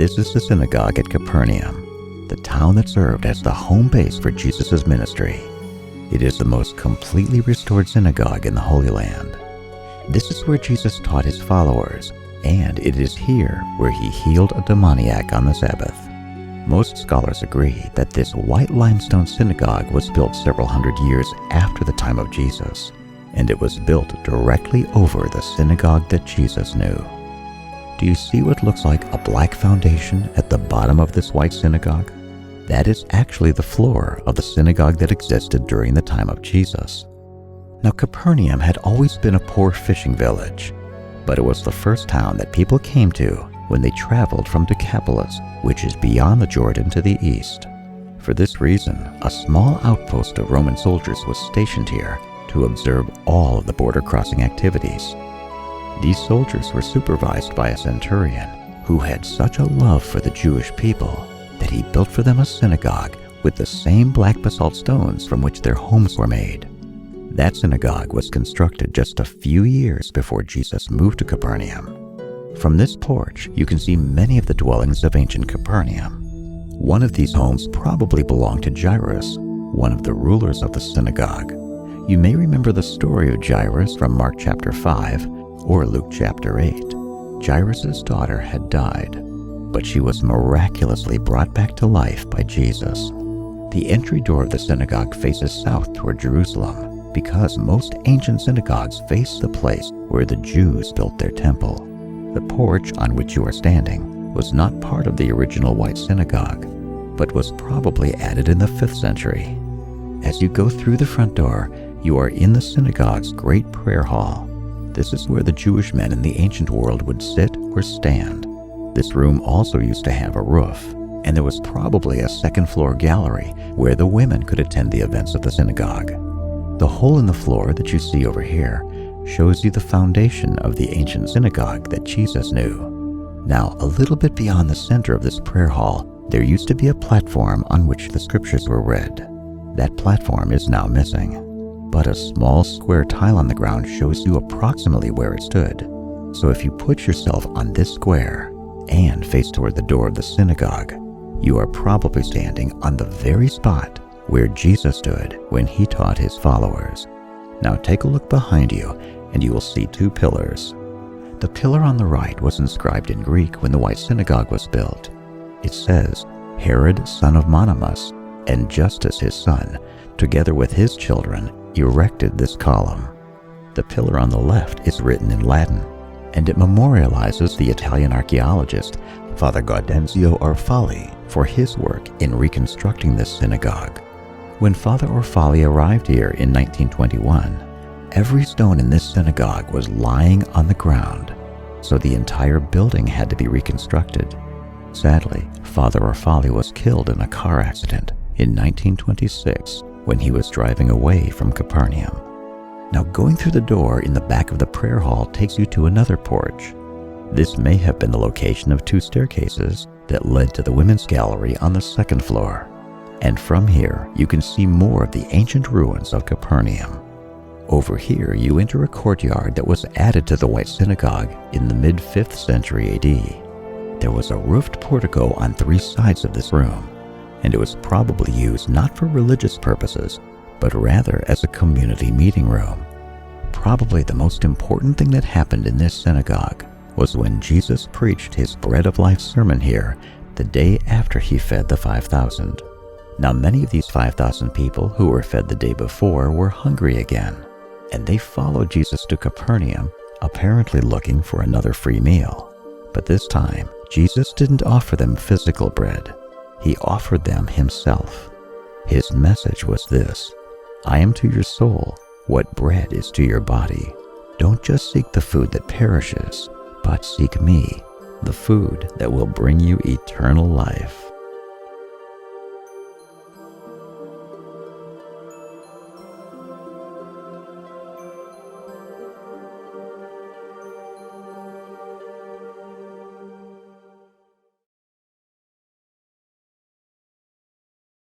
This is the synagogue at Capernaum, the town that served as the home base for Jesus' ministry. It is the most completely restored synagogue in the Holy Land. This is where Jesus taught his followers, and it is here where he healed a demoniac on the Sabbath. Most scholars agree that this white limestone synagogue was built several hundred years after the time of Jesus, and it was built directly over the synagogue that Jesus knew. Do you see what looks like a black foundation at the bottom of this white synagogue? That is actually the floor of the synagogue that existed during the time of Jesus. Now, Capernaum had always been a poor fishing village, but it was the first town that people came to when they traveled from Decapolis, which is beyond the Jordan to the east. For this reason, a small outpost of Roman soldiers was stationed here to observe all of the border crossing activities. These soldiers were supervised by a centurion who had such a love for the Jewish people that he built for them a synagogue with the same black basalt stones from which their homes were made. That synagogue was constructed just a few years before Jesus moved to Capernaum. From this porch, you can see many of the dwellings of ancient Capernaum. One of these homes probably belonged to Jairus, one of the rulers of the synagogue. You may remember the story of Jairus from Mark chapter 5 or Luke chapter 8. Jairus' daughter had died, but she was miraculously brought back to life by Jesus. The entry door of the synagogue faces south toward Jerusalem because most ancient synagogues face the place where the Jews built their temple. The porch on which you are standing was not part of the original white synagogue, but was probably added in the 5th century. As you go through the front door, you are in the synagogue's great prayer hall. This is where the Jewish men in the ancient world would sit or stand. This room also used to have a roof, and there was probably a second-floor gallery where the women could attend the events of the synagogue. The hole in the floor that you see over here shows you the foundation of the ancient synagogue that Jesus knew. Now, a little bit beyond the center of this prayer hall, there used to be a platform on which the scriptures were read. That platform is now missing, but a small square tile on the ground shows you approximately where it stood. So if you put yourself on this square and face toward the door of the synagogue, you are probably standing on the very spot where Jesus stood when he taught his followers. Now take a look behind you and you will see 2 pillars. The pillar on the right was inscribed in Greek when the white synagogue was built. It says, Herod, son of Monomus, and Justus his son, together with his children, erected this column. The pillar on the left is written in Latin, and it memorializes the Italian archaeologist Father Gaudenzio Orfali for his work in reconstructing this synagogue. When Father Orfali arrived here in 1921, every stone in this synagogue was lying on the ground, so the entire building had to be reconstructed. Sadly, Father Orfali was killed in a car accident in 1926 when he was driving away from Capernaum. Now, going through the door in the back of the prayer hall takes you to another porch. This may have been the location of 2 staircases that led to the women's gallery on the 2nd floor. And from here, you can see more of the ancient ruins of Capernaum. Over here, you enter a courtyard that was added to the white synagogue in the mid-5th century AD. There was a roofed portico on 3 sides of this room, and it was probably used not for religious purposes, but rather as a community meeting room. Probably the most important thing that happened in this synagogue was when Jesus preached his Bread of Life sermon here the day after he fed the 5,000. Now, many of these 5,000 people who were fed the day before were hungry again, and they followed Jesus to Capernaum, apparently looking for another free meal. But this time, Jesus didn't offer them physical bread. He offered them himself. His message was this: I am to your soul what bread is to your body. Don't just seek the food that perishes, but seek me, the food that will bring you eternal life.